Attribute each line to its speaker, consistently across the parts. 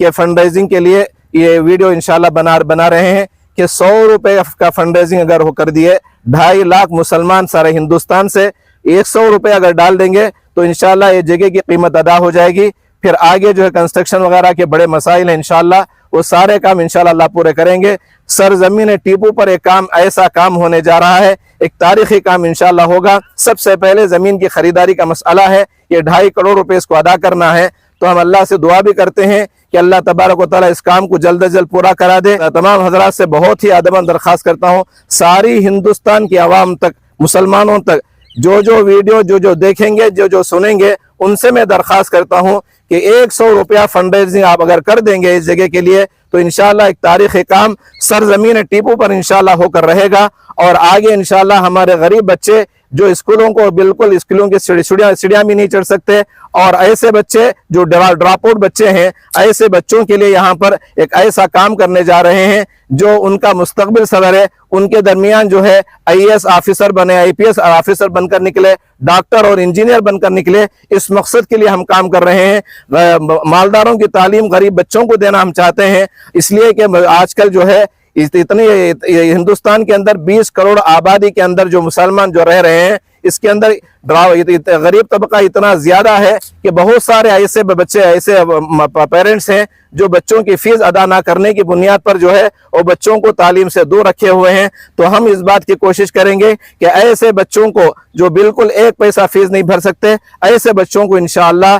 Speaker 1: کہ fund raising کے لیے یہ ویڈیو انشاءاللہ بنا رہے ہیں کہ 100 روپے کا فنڈ ریزنگ اگر ہو کر دیے 2.5 لاکھ مسلمان سارے ہندوستان سے 100 روپے اگر ڈال دیں گے تو انشاءاللہ یہ جگہ کی قیمت ادا ہو جائے گی. پھر آگے جو ہے کنسٹرکشن وغیرہ کے بڑے مسائل ہیں انشاءاللہ وہ سارے کام انشاءاللہ اللہ پورے کریں گے. سرزمین ٹیپو پر ایک کام ایسا کام ہونے جا رہا ہے, ایک تاریخی کام انشاءاللہ ہوگا. سب سے پہلے زمین کی خریداری کا مسئلہ ہے, یہ 2.5 کروڑ روپے اس کو ادا کرنا ہے. تو ہم اللہ سے دعا بھی کرتے ہیں کہ اللہ تبارک و تعالیٰ اس کام کو جلد از جلد پورا کرا دے. تمام حضرات سے بہت ہی ادباً درخواست کرتا ہوں, ساری ہندوستان کی عوام تک, مسلمانوں تک جو ویڈیو جو دیکھیں گے, جو سنیں گے, ان سے میں درخواست کرتا ہوں کہ 100 روپیہ فنڈ ریزنگ آپ اگر کر دیں گے اس جگہ کے لیے تو انشاءاللہ ایک تاریخی کام سرزمین ٹیپو پر انشاءاللہ ہو کر رہے گا. اور آگے انشاءاللہ ہمارے غریب بچے جو اسکولوں کو بالکل اسکولوں کی سیڑھیاں بھی نہیں چڑھ سکتے, اور ایسے بچے جو ڈراپ آؤٹ بچے ہیں, ایسے بچوں کے لیے یہاں پر ایک ایسا کام کرنے جا رہے ہیں جو ان کا مستقبل صدر ہے, ان کے درمیان جو ہے IAS آفیسر بنے, IPS آفیسر بن کر نکلے, ڈاکٹر اور انجینئر بن کر نکلے. اس مقصد کے لیے ہم کام کر رہے ہیں. مالداروں کی تعلیم غریب بچوں کو دینا ہم چاہتے ہیں, اس لیے کہ آج کل جو ہے اتنی ہندوستان کے اندر 20 کروڑ آبادی کے اندر جو مسلمان جو رہ رہے ہیں, اس کے اندر غریب طبقہ اتنا زیادہ ہے کہ بہت سارے ایسے بچے, ایسے پیرنٹس ہیں جو بچوں کی فیس ادا نہ کرنے کی بنیاد پر جو ہے وہ بچوں کو تعلیم سے دور رکھے ہوئے ہیں. تو ہم اس بات کی کوشش کریں گے کہ ایسے بچوں کو جو بالکل 1 پیسہ فیس نہیں بھر سکتے, ایسے بچوں کو انشاءاللہ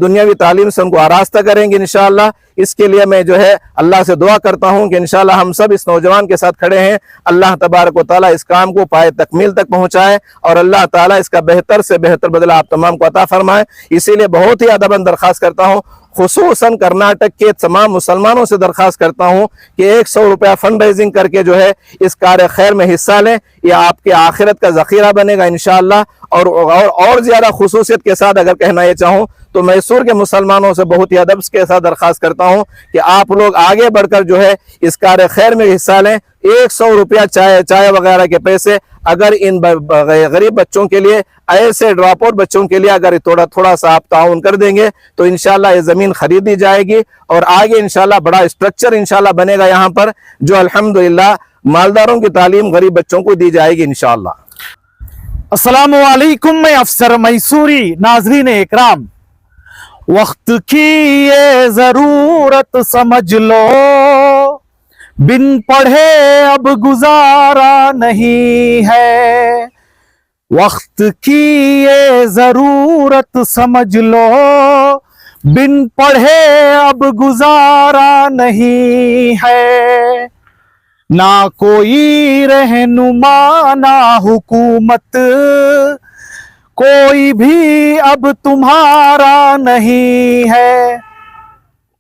Speaker 1: دنیاوی تعلیم سے ان کو آراستہ کریں گے انشاءاللہ. اس کے لیے میں جو ہے اللہ سے دعا کرتا ہوں کہ انشاءاللہ ہم سب اس نوجوان کے ساتھ کھڑے ہیں. اللہ تبارک و تعالیٰ اس کام کو پائے تکمیل تک پہنچائے اور اللہ تعالیٰ اس کا بہتر سے بہتر بدلہ آپ تمام کو عطا فرمائے. اسی لیے بہت ہی ادباً درخواست کرتا ہوں, خصوصاً کرناٹک کے تمام مسلمانوں سے درخواست کرتا ہوں کہ 100 روپیہ فنڈ ریزنگ کر کے جو ہے اس کار خیر میں حصہ لیں. یہ آپ کے آخرت کا ذخیرہ بنے گا انشاءاللہ. اور زیادہ خصوصیت کے ساتھ اگر کہنا یہ چاہوں تو میسور کے مسلمانوں سے بہت ہی ادب کے ساتھ درخواست کرتا ہوں کہ آپ لوگ آگے بڑھ کر جو ہے اس کار خیر میں حصہ لیں. 100 روپیہ چائے وغیرہ کے پیسے اگر ان غریب بچوں کے لیے, ایسے ڈراپ آؤٹ بچوں کے لیے اگر تھوڑا سا آپ تعاون کر دیں گے تو انشاءاللہ یہ زمین خریدی جائے گی اور آگے انشاءاللہ بڑا اسٹرکچر انشاءاللہ بنے گا یہاں پر, جو الحمدللہ مالداروں کی تعلیم غریب بچوں کو دی جائے گی انشاءاللہ.
Speaker 2: السلام علیکم, میں افسر میسوری. ناظرین اکرام, وقت کی یہ ضرورت سمجھ لو, بن پڑھے اب گزارا نہیں ہے. وقت کی یہ ضرورت سمجھ لو, بن پڑھے اب گزارا نہیں ہے. نہ کوئی رہنما نہ حکومت, کوئی بھی اب تمہارا نہیں ہے.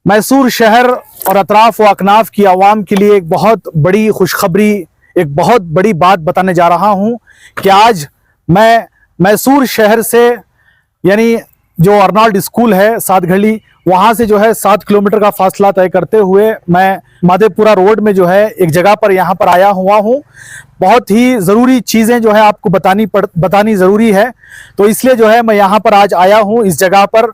Speaker 2: میسور شہر اور اطراف و اکناف کی عوام کے لیے ایک بہت بڑی خوشخبری, ایک بہت بڑی بات بتانے جا رہا ہوں کہ آج میں میسور شہر سے, یعنی جو ارنالڈ اسکول ہے سات گھڑی, وہاں سے جو ہے 7 کلومیٹر کا فاصلہ طے کرتے ہوئے میں مادے پورہ روڈ میں جو ہے ایک جگہ پر یہاں پر آیا ہوا ہوں. بہت ہی ضروری چیزیں جو ہے آپ کو بتانی ضروری ہے, تو اس لیے جو ہے میں یہاں پر آج آیا ہوں اس جگہ پر.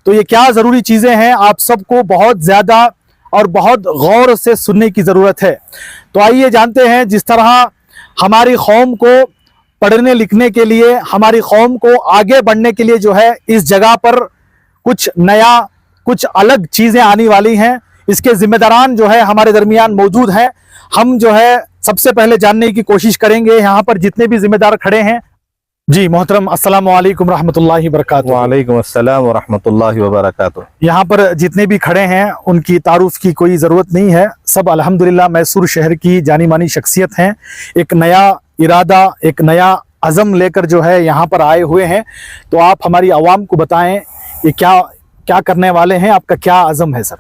Speaker 2: تو یہ کیا ضروری چیزیں ہیں آپ سب کو بہت زیادہ اور بہت غور سے سننے کی ضرورت ہے. تو آئیے جانتے ہیں, جس طرح ہماری قوم کو پڑھنے لکھنے کے لیے, ہماری قوم کو آگے بڑھنے کے لیے جو ہے اس جگہ پر کچھ نیا, کچھ الگ چیزیں آنے والی ہیں. اس کے ذمہ داران جو ہے ہمارے درمیان موجود ہیں. ہم جو ہے سب سے پہلے جاننے کی کوشش کریں گے یہاں پر جتنے بھی ذمہ دار کھڑے ہیں. جی محترم, السلام علیکم رحمۃ اللہ وبرکاتہ.
Speaker 1: وعلیکم السلام ورحمۃ اللہ وبرکاتہ.
Speaker 2: یہاں پر جتنے بھی کھڑے ہیں ان کی تعارف کی کوئی ضرورت نہیں ہے, سب الحمدللہ میسور شہر کی جانی مانی شخصیت ہیں. ایک نیا ارادہ, ایک نیا عزم لے کر جو ہے یہاں پر آئے ہوئے ہیں. تو آپ ہماری عوام کو بتائیں یہ کیا کرنے والے ہیں, آپ کا کیا عزم ہے سر؟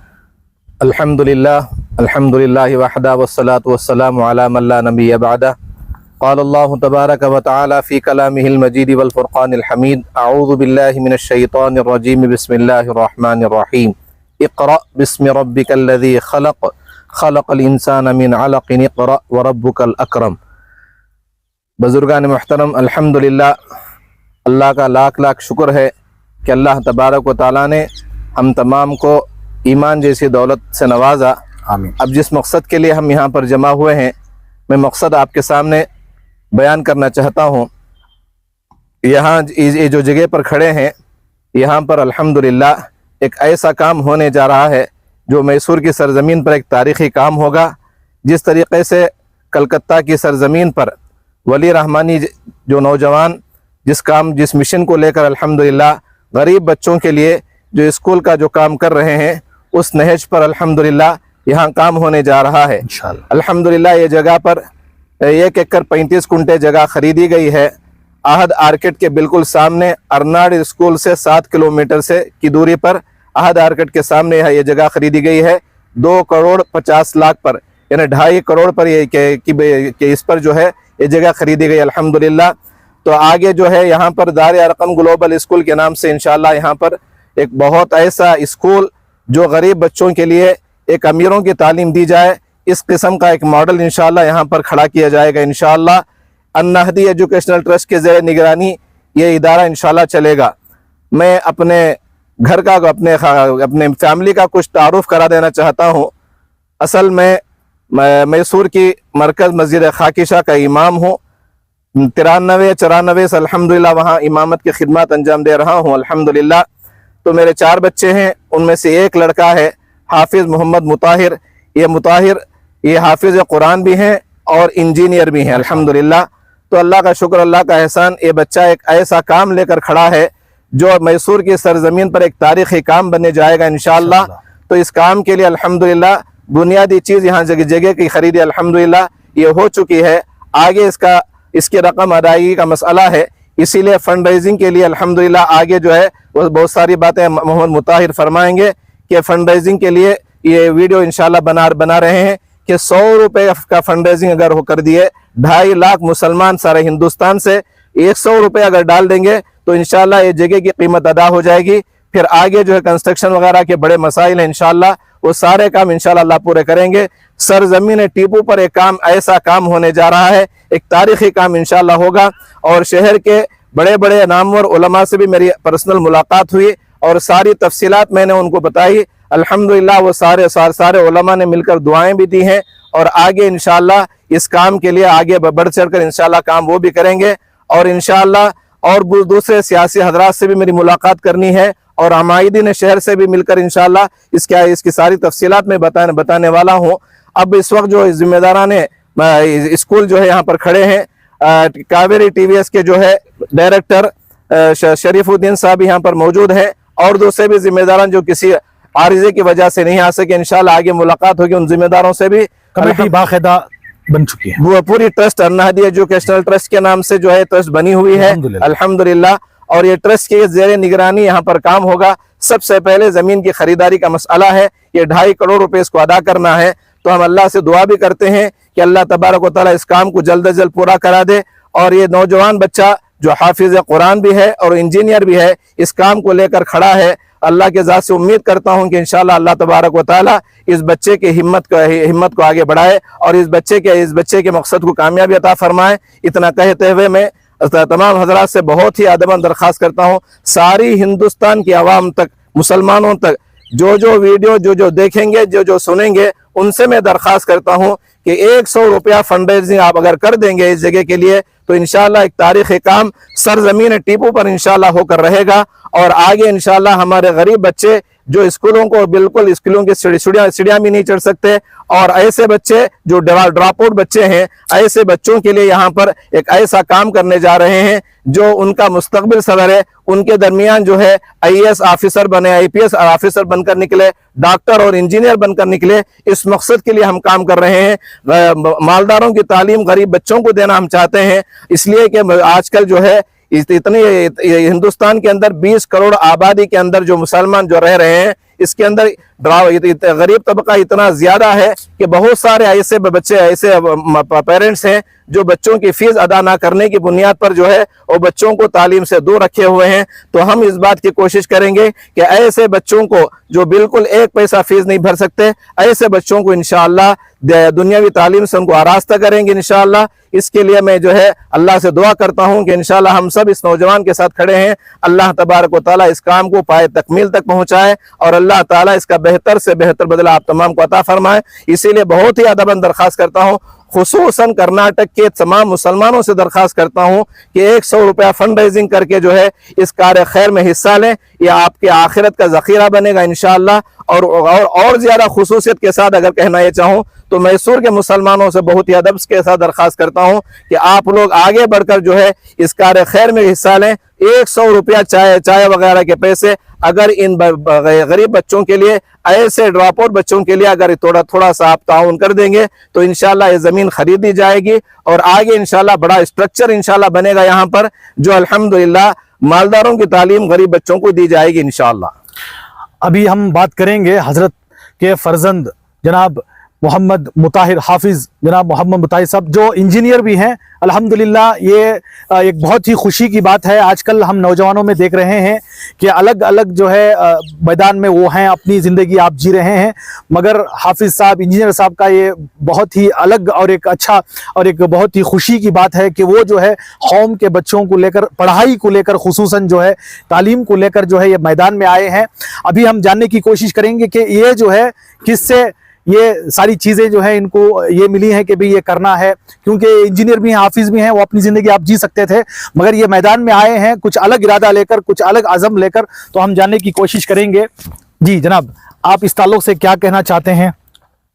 Speaker 1: الحمدللہ وحدہ والصلاة والسلام علی من لا نبی بعدہ. قال اللہ تبارک و تعالی فی کلامہ المجید والفرقان الحمید. اعوذ باللہ من الشیطان الرجیم. بسم اللہ الرحمن الرحیم. اقرأ بسم ربک الذی خلق, خلق الانسان من علق. اقرأ وربک الاکرم. بزرگان محترم, الحمدللہ اللہ کا لاکھ لاکھ شکر ہے کہ اللہ تبارک و تعالیٰ نے ہم تمام کو ईमान जैसी दौलत से नवाजा।
Speaker 2: आमीन।
Speaker 1: अब जिस मकसद के लिए हम यहाँ पर जमा हुए हैं, मैं मकसद आपके सामने बयान करना चाहता हूँ। यहाँ ये जो जगह पर खड़े हैं, यहाँ पर अल्हम्दुलिल्लाह एक ऐसा काम होने जा रहा है जो मैसूर की सरज़मीन पर एक तारीख़ी काम होगा। जिस तरीक़े से कलकत्ता की सरज़मीन पर वली रहमानी जो नौजवान जिस मिशन को लेकर अल्हम्दुलिल्लाह गरीब बच्चों के लिए जो स्कूल का जो काम कर रहे हैं, उस नहज पर अल्हम्दुलिल्लाह यहाँ काम होने जा रहा है
Speaker 2: इंशाअल्लाह।
Speaker 1: अल्हम्दुलिल्लाह ये जगह पर 1 एकड़ 35 कुंटे जगह खरीदी गई है। आहद आर्केट के बिल्कुल सामने अर्नाड स्कूल से 7 किलोमीटर से की दूरी पर आहद आर्केट के सामने ये जगह खरीदी गई है 2 करोड़ 50 लाख पर, यानी 2.5 करोड़ पर ये इस पर जो है ये जगह खरीदी गई अल्हम्दुलिल्लाह। तो आगे जो है यहाँ पर दार अरकम ग्लोबल स्कूल के नाम से इंशाअल्लाह यहाँ पर एक बहुत ऐसा स्कूल जो गरीब बच्चों के लिए एक अमीरों की तालीम दी जाए, इस किस्म का एक मॉडल इंशाअल्लाह यहाँ पर खड़ा किया जाएगा इंशाअल्लाह। अन्नहदी एजुकेशनल ट्रस्ट के ज़ेर निगरानी ये इदारा इंशाअल्लाह चलेगा। मैं अपने घर का अपने फैमिली का कुछ तारुफ करा देना चाहता हूँ। असल में मैसूर की मरकज़ मस्जिद खाकिशा का इमाम हूँ। 93-94 से अल्हम्दुलिल्लाह वहाँ इमामत की खिदमत अंजाम दे रहा हूँ अल्हम्दुलिल्लाह। तो मेरे 4 बच्चे हैं, उनमें से एक लड़का है हाफिज़ मोहम्मद मुताहिर। ये हाफिज़ कुरान भी हैं और इंजीनियर भी हैं अल्हम्दुलिल्लाह। तो अल्लाह का शुक्र, अल्लाह का एहसान, ये बच्चा एक ऐसा काम लेकर खड़ा है जो मैसूर की सरज़मीन पर एक तारीख़ी काम बनने जाएगा इंशाअल्लाह। तो इस काम के लिए अल्हम्दुलिल्लाह बुनियादी चीज़ यहाँ जगह की खरीदी अल्हम्दुलिल्लाह ये हो चुकी है। आगे इसकी रकम अदायगी का मसला है, इसीलिए फंड रेजिंग के लिए अल्हम्दुलिल्लाह आगे जो है वो बहुत सारी बातें मोहम्मद मुताहिर फरमाएंगे कि फंड रेजिंग के लिए ये वीडियो इंशाअल्लाह बना रहे हैं कि 100 रुपये का फंड रेजिंग अगर हो कर दिए, 2.5 लाख मुसलमान सारे हिंदुस्तान से 100 रुपये अगर डाल देंगे तो इंशाअल्लाह ये जगह की कीमत अदा हो जाएगी। फिर आगे जो है कंस्ट्रक्शन वगैरह के बड़े मसाइल हैं, इंशाअल्लाह वो सारे काम इंशाअल्लाह अल्लाह पूरे करेंगे। सरजमीन टीपू पर एक काम ऐसा काम होने जा रहा है, एक तारीखी काम इंशाअल्लाह होगा। और शहर के बड़े बड़े नामवर उलमा से भी मेरी पर्सनल मुलाकात हुई और सारी तफसीलात मैंने उनको बताई। अल्हम्दुलिल्लाह वो सारे उलमा ने मिलकर दुआएं भी दी हैं और आगे इंशाअल्लाह इस काम के लिए आगे बढ़ चढ़ कर इंशाअल्लाह काम वो भी करेंगे। और इंशाअल्लाह और दूसरे सियासी हजरात से भी मेरी मुलाकात करनी है और अमायदीन शहर से भी मिलकर इंशाअल्लाह इसकी सारी तफसीलात में बताने वाला हूँ। अब इस वक्त जो जिम्मेदारान स्कूल जो है यहाँ पर खड़े हैं, कावेरी टीवीएस के जो है डायरेक्टर शरीफुद्दीन साहब यहाँ पर मौजूद हैं और दूसरे भी जिम्मेदारान जो किसी आरिज़े की वजह से नहीं आ सके, इंशाअल्लाह आगे मुलाकात होगी उन जिम्मेदारों से भी।
Speaker 2: कमेटी बाकायदा बन चुकी है,
Speaker 1: वो पूरी ट्रस्ट अन्नहदी एजुकेशनल ट्रस्ट के नाम से जो है ट्रस्ट बनी हुई है अल्हम्दुलिल्लाह। और ये ट्रस्ट के ज़ेरे निगरानी यहाँ पर काम होगा। सबसे पहले ज़मीन की खरीदारी का मसला है, ये 2.5 करोड़ रुपए इसको अदा करना है। तो हम अल्लाह से दुआ भी करते हैं कि अल्लाह तबारक व तआला इस काम को जल्द से जल्द पूरा करा दे। और ये नौजवान बच्चा जो हाफिज़ कुरान भी है और इंजीनियर भी है, इस काम को लेकर खड़ा है। अल्लाह के ज़ात से उम्मीद करता हूँ कि इंशाअल्लाह अल्लाह तबारक व तआला इस बच्चे की हिम्मत को आगे बढ़ाए और इस बच्चे के मकसद को कामयाबी अता फरमाए। इतना कहते हुए मैं तमाम हजरात से बहुत ही अदबन दरख्वास्त करता हूँ, सारी हिंदुस्तान की आवाम तक, मुसलमानों तक जो वीडियो जो देखेंगे, जो सुनेंगे, उनसे मैं दरख्वास्त करता हूँ कि 100 रुपया फंड रेजिंग आप अगर कर देंगे इस जगह के लिए तो इंशाअल्लाह एक तारीखी काम सरजमीन टीपू पर इंशाअल्लाह होकर रहेगा। और आगे इंशाअल्लाह हमारे गरीब बच्चे जो स्कूलों को बिल्कुल स्कूलों की सीढ़ियाँ भी नहीं चढ़ सकते और ऐसे बच्चे जो ड्रॉप आउट बच्चे हैं, ऐसे बच्चों के लिए यहाँ पर एक ऐसा काम करने जा रहे हैं जो उनका मुस्तकबिल सवर है। उनके दरमियान जो है IAS ऑफिसर बने, IPS ऑफिसर बनकर निकले, डॉक्टर और इंजीनियर बनकर निकले, इस मकसद के लिए हम काम कर रहे हैं। मालदारों की तालीम गरीब बच्चों को देना हम चाहते हैं, इसलिए कि आजकल जो है इतनी हिंदुस्तान के अंदर 20 करोड़ आबादी के अंदर जो मुसलमान जो रह रहे हैं, इसके अंदर गरीब तबका इतना ज्यादा है कि बहुत सारे ऐसे बच्चे, ऐसे पेरेंट्स हैं जो बच्चों की फीस अदा ना करने की बुनियाद पर जो है वो बच्चों को तालीम से दूर रखे हुए हैं। तो हम इस बात की कोशिश करेंगे कि ऐसे बच्चों को जो बिल्कुल 1 पैसा फीस नहीं भर सकते, ऐसे बच्चों को इंशाअल्लाह दुनियावी तालीम से उनको आरास्ता करेंगे इंशाअल्लाह। इसके लिए मैं जो है अल्लाह से दुआ करता हूँ कि इंशाअल्लाह हम सब इस नौजवान के साथ खड़े हैं। अल्लाह तबारक व तआला इस काम को पाए तकमील तक पहुँचाए और अल्लाह ताला इसका बेहतर से बेहतर बदला आप तमाम को अता फरमाए। इसीलिए बहुत ही अदबन दरख्वास्त करता हूँ, खुसूसन कर्नाटक के तमाम मुसलमानों से दरख्वास्त करता हूँ कि 100 रुपया फंड रेजिंग करके जो है इस कार्य खैर में हिस्सा लें। यह आपके आखिरत का ज़ख़ीरा बनेगा इंशाअल्लाह। और ज़्यादा खुसूसियत के साथ अगर कहना ये चाहूँ तो मैसूर के मुसलमानों से बहुत ही अदब के साथ दरख्वास्त करता हूँ कि आप लोग आगे बढ़कर जो है इस कार्य खैर में हिस्सा लें। 100 रुपया चाय वगैरह के पैसे अगर इन गरीब बच्चों के लिए, ऐसे ड्रॉप आउट बच्चों के लिए अगर थोड़ा सा आप ताउन कर देंगे तो इंशाल्लाह ये ज़मीन खरीदी जाएगी और आगे इंशाल्लाह बड़ा स्ट्रक्चर इंशाल्लाह बनेगा यहाँ पर, जो अल्हम्दुलिल्लाह मालदारों की तालीम गरीब बच्चों को दी जाएगी इंशाल्लाह।
Speaker 2: अभी हम बात करेंगे हजरत के फर्जंद जनाब मोहम्मद मुताहिर हाफिज, जनाब मोहम्मद मुताहिर साहब जो इंजीनियर भी हैं। अल्हम्दुलिल्लाह ये एक बहुत ही खुशी की बात है। आजकल हम नौजवानों में देख रहे हैं कि अलग अलग जो है मैदान में वो हैं, अपनी ज़िंदगी आप जी रहे हैं, मगर हाफिज साहब, इंजीनियर साहब का ये बहुत ही अलग और एक अच्छा और एक बहुत ही खुशी की बात है कि वो जो है कौम के बच्चों को लेकर, पढ़ाई को लेकर, खुसूसन जो है तालीम को लेकर जो है ये मैदान में आए हैं। अभी हम जानने की कोशिश करेंगे कि ये जो है किससे ये सारी चीज़ें जो है इनको ये मिली हैं कि भाई ये करना है, क्योंकि इंजीनियर भी हैं, हाफिज भी हैं, वो अपनी ज़िंदगी आप जी सकते थे, मगर ये मैदान में आए हैं कुछ अलग इरादा लेकर, कुछ अलग अज़म लेकर। तो हम जानने की कोशिश करेंगे। जी जनाब, आप इस ताल्लुक़ से क्या कहना चाहते हैं?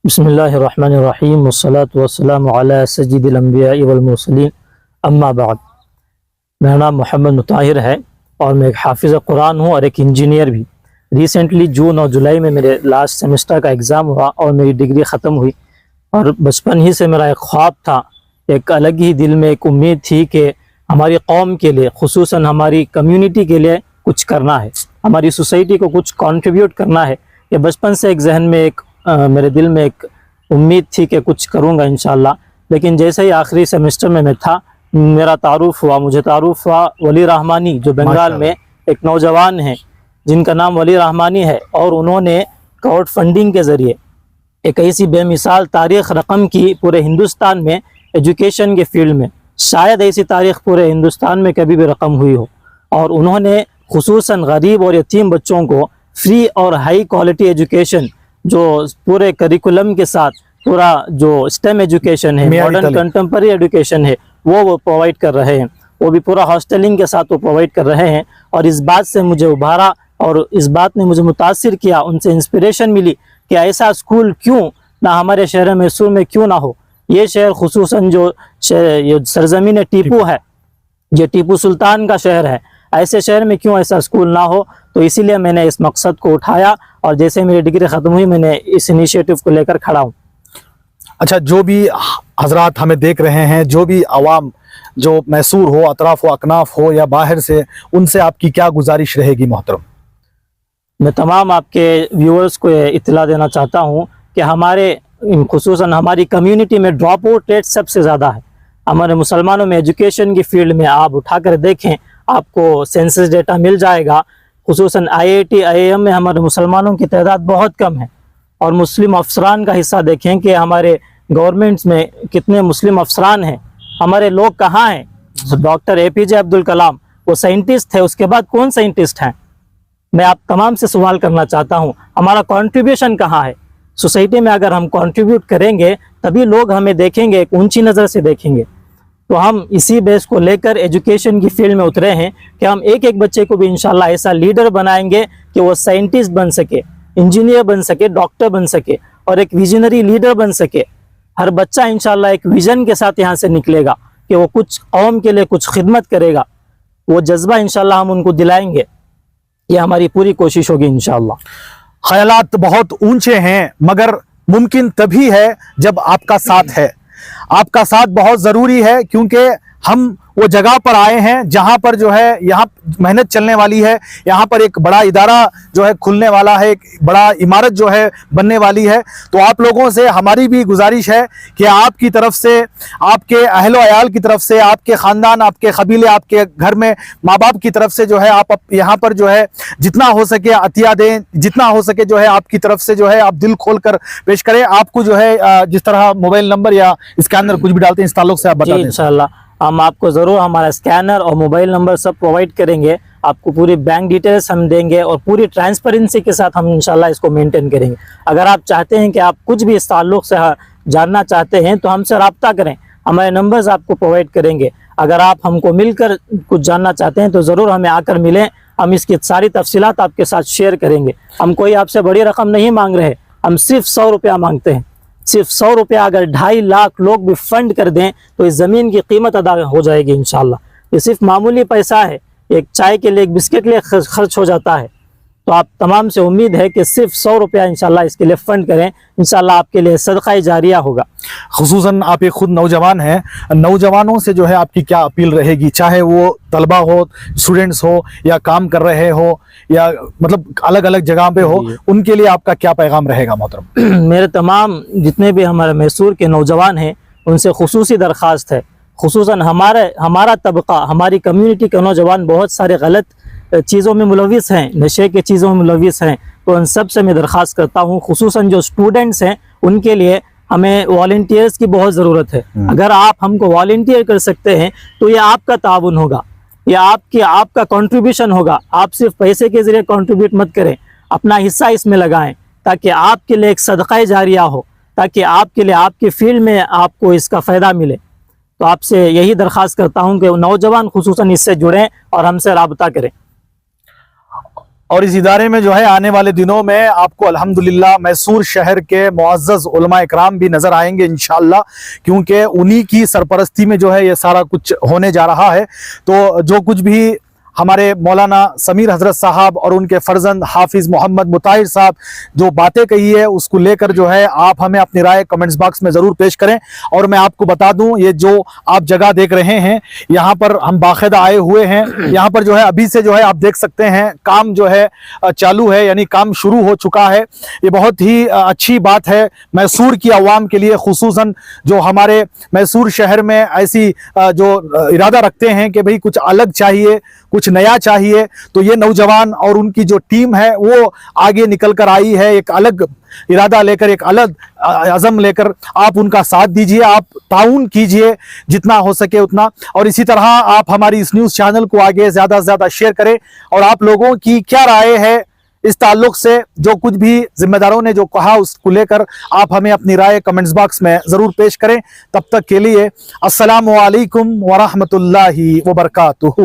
Speaker 3: बिस्मिल्लाहिर्रहमानिर्रहीम वस्सलातु वस्सलामु अला सय्यिदिल अंबिया वल मुरसलीन अम्मा बाद। मेरा नाम मोहम्मद मुताहिर है और मैं एक हाफिज़ कुरान हूँ और एक इंजीनियर भी। रिसेंटली जून और जुलाई में मेरे लास्ट सेमेस्टर का एग्ज़ाम हुआ और मेरी डिग्री ख़त्म हुई। और बचपन ही से मेरा एक ख्वाब था, एक अलग ही दिल में एक उम्मीद थी कि हमारी कौम के लिए, खुसूसन हमारी कम्युनिटी के लिए कुछ करना है, हमारी सोसाइटी को कुछ कंट्रीब्यूट करना है। ये बचपन से एक जहन में एक मेरे दिल में एक उम्मीद थी कि कुछ करूँगा इंशाअल्लाह। लेकिन जैसे ही आखिरी सेमेस्टर में मैं था, मेरा मुझे तारुफ हुआ वली रहमानी, जो बंगाल में एक नौजवान हैं जिनका नाम वली रहमानी है, और उन्होंने क्राउड फंडिंग के ज़रिए एक ऐसी बेमिसाल तारीख़ रकम की पूरे हिंदुस्तान में, एजुकेशन के फील्ड में शायद ऐसी तारीख़ पूरे हिंदुस्तान में कभी भी रकम हुई हो। और उन्होंने खुसूसन गरीब और यतीम बच्चों को फ्री और हाई क्वालिटी एजुकेशन, जो पूरे करिकुलम के साथ पूरा जो स्टेम एजुकेशन है, मॉडर्न कंटेम्पररी एजुकेशन है, वो प्रोवाइड कर रहे हैं। वो भी पूरा हॉस्टलिंग के साथ वो प्रोवाइड कर रहे हैं। और इस बात से मुझे उभारा और इस बात ने मुझे मुतासिर किया, उनसे इंस्पिरेशन मिली कि ऐसा स्कूल क्यों ना हमारे शहर मैसूर में क्यों ना हो। ये शहर खुसूसन जो सरजमीन टीपू है, ये टीपू सुल्तान का शहर है, ऐसे शहर में क्यों ऐसा स्कूल ना हो। तो इसीलिए मैंने इस मकसद को उठाया और जैसे मेरी डिग्री ख़त्म हुई मैंने इस इनिशिएटिव को लेकर खड़ा हूँ।
Speaker 2: अच्छा, जो भी हजरात हमें देख रहे हैं, जो भी आवाम जो मैसूर हो, अतराफ़ व अकनाफ हो या बाहर से, उनसे आपकी क्या गुजारिश रहेगी मोहतरम?
Speaker 3: मैं तमाम आपके व्यूअर्स को इत्तला देना चाहता हूँ कि हमारे खुसूसन हमारी कम्युनिटी में ड्रॉप आउट रेट सबसे ज़्यादा है। हमारे मुसलमानों में एजुकेशन की फील्ड में आप उठाकर देखें, आपको सेंसस डेटा मिल जाएगा। खुसूसन IIT IIM में हमारे मुसलमानों की तादाद बहुत कम है। और मुस्लिम अफसरान का हिस्सा देखें कि हमारे गवर्नमेंट्स में कितने मुस्लिम अफसरान हैं। हमारे लोग कहाँ हैं? डॉक्टर APJ अब्दुल कलाम वो साइंटिस्ट थे, उसके बाद कौन साइंटिस्ट हैं? मैं आप तमाम से सवाल करना चाहता हूँ, हमारा कंट्रीब्यूशन कहाँ है? सोसाइटी में अगर हम कंट्रीब्यूट करेंगे तभी लोग हमें देखेंगे, एक ऊंची नज़र से देखेंगे। तो हम इसी बेस को लेकर एजुकेशन की फील्ड में उतरे हैं कि हम एक एक बच्चे को भी इंशाल्लाह ऐसा लीडर बनाएंगे कि वो साइंटिस्ट बन सके, इंजीनियर बन सके, डॉक्टर बन सके और एक विजनरी लीडर बन सके। हर बच्चा इंशाल्लाह एक विजन के साथ यहाँ से निकलेगा कि वो कुछ कौम के लिए कुछ खिदमत करेगा। वो जज्बा इंशाल्लाह हम उनको दिलाएंगे, ये हमारी पूरी कोशिश होगी इंशाल्लाह।
Speaker 2: ख्यालात बहुत ऊंचे हैं, मगर मुमकिन तभी है जब आपका साथ है। आपका साथ बहुत ज़रूरी है, क्योंकि हम वो जगह पर आए हैं जहां पर जो है यहाँ मेहनत चलने वाली है, यहाँ पर एक बड़ा इदारा जो है खुलने वाला है, एक बड़ा इमारत जो है बनने वाली है। तो आप लोगों से हमारी भी गुजारिश है कि आपकी तरफ से, आपके अहलो अयाल की तरफ से, आपके ख़ानदान, आपके कबीले, आपके घर में माँ बाप की तरफ से जो है आप यहाँ पर जो है जितना हो सके अतिया दें, जितना हो सके जो है आपकी तरफ से जो है आप दिल खोल कर पेश करें। आपको जो है जिस तरह मोबाइल नंबर या इसके अंदर कुछ भी डालते हैं, इस ताल्लुक से आप बता दें।
Speaker 3: इंशाल्लाह हम आपको ज़रूर हमारा स्कैनर और मोबाइल नंबर सब प्रोवाइड करेंगे। آپ کو پوری بینک ڈیٹیلز ہم دیں گے اور پوری ٹرانسپیرنسی کے ساتھ ہم انشاءاللہ اس کو مینٹین کریں گے. اگر آپ چاہتے ہیں کہ آپ کچھ بھی اس تعلق سے جاننا چاہتے ہیں تو ہم سے رابطہ کریں, ہمارے نمبرز آپ کو پرووائڈ کریں گے. اگر آپ ہم کو مل کر کچھ جاننا چاہتے ہیں تو ضرور ہمیں آ کر ملیں, ہم اس کی ساری تفصیلات آپ کے ساتھ شیئر کریں گے. ہم کوئی آپ سے بڑی رقم نہیں مانگ رہے, ہم صرف 100 روپیہ مانگتے ہیں. صرف 100 روپیہ اگر 2.5 لاکھ لوگ بھی فنڈ کر دیں تو اس زمین کی قیمت ادا ہو جائے گی انشاءاللہ. یہ صرف معمولی پیسہ ہے, ایک چائے کے لیے ایک بسکٹ لیے خرچ ہو جاتا ہے. تو آپ تمام سے امید ہے کہ صرف 100 روپیہ انشاءاللہ اس کے لیے فنڈ کریں, انشاءاللہ آپ کے لیے صدقہ جاریہ ہوگا.
Speaker 2: خصوصاً آپ ایک خود نوجوان ہیں, نوجوانوں سے جو ہے آپ کی کیا اپیل رہے گی, چاہے وہ طلبہ ہو, اسٹوڈنٹس ہو, یا کام کر رہے ہو, یا مطلب الگ الگ جگہ پہ ہو, ان کے لیے آپ کا کیا پیغام رہے گا محترم؟
Speaker 3: میرے تمام جتنے بھی ہمارے میسور کے نوجوان ہیں ان سے خصوصی درخواست ہے, خصوصاً ہمارا طبقہ, ہماری کمیونٹی کے نوجوان بہت سارے غلط چیزوں میں ملوث ہیں, نشے کے چیزوں میں ملوث ہیں. تو ان سب سے میں درخواست کرتا ہوں, خصوصاً جو اسٹوڈنٹس ہیں ان کے لیے ہمیں والنٹیئرز کی بہت ضرورت ہے. اگر آپ ہم کو والنٹیئر کر سکتے ہیں تو یہ آپ کا تعاون ہوگا, یہ آپ کا کنٹریبیوشن ہوگا. آپ صرف پیسے کے ذریعے کنٹریبیوٹ مت کریں, اپنا حصہ اس میں لگائیں تاکہ آپ کے لیے ایک صدقہ جاریہ ہو, تاکہ آپ کے لیے آپ کی فیلڈ میں آپ کو اس کا فائدہ ملے. تو آپ سے یہی درخواست کرتا ہوں کہ نوجوان خصوصاً اس سے جڑیں اور ہم سے رابطہ کریں.
Speaker 2: اور اس ادارے میں جو ہے آنے والے دنوں میں آپ کو الحمدللہ میسور شہر کے معزز علماء اکرام بھی نظر آئیں گے انشاءاللہ, کیونکہ انہی کی سرپرستی میں جو ہے یہ سارا کچھ ہونے جا رہا ہے. تو جو کچھ بھی ہمارے مولانا سمیر حضرت صاحب اور ان کے فرزند حافظ محمد مطاہر صاحب جو باتیں کہی ہے, اس کو لے کر جو ہے آپ ہمیں اپنی رائے کمنٹس باکس میں ضرور پیش کریں. اور میں آپ کو بتا دوں, یہ جو آپ جگہ دیکھ رہے ہیں یہاں پر ہم باقاعدہ آئے ہوئے ہیں, یہاں پر جو ہے ابھی سے جو ہے آپ دیکھ سکتے ہیں کام جو ہے چالو ہے, یعنی کام شروع ہو چکا ہے. یہ بہت ہی اچھی بات ہے میسور کی عوام کے لیے, خصوصاً جو ہمارے میسور شہر میں ایسی جو ارادہ رکھتے ہیں کہ بھئی کچھ الگ چاہیے, کچھ نیا چاہیے. تو یہ نوجوان اور ان کی جو ٹیم ہے وہ آگے نکل کر آئی ہے, ایک الگ ارادہ لے کر, ایک الگ عزم لے کر. آپ ان کا ساتھ دیجئے, آپ تعاون کیجئے جتنا ہو سکے اتنا. اور اسی طرح آپ ہماری اس نیوز چینل کو آگے زیادہ سے زیادہ شیئر کریں. اور آپ لوگوں کی کیا رائے ہے اس تعلق سے, جو کچھ بھی ذمہ داروں نے جو کہا اس کو لے کر آپ ہمیں اپنی رائے کمنٹس باکس میں ضرور پیش کریں. تب تک کے لیے السلام علیکم ورحمۃ اللہ وبرکاتہ.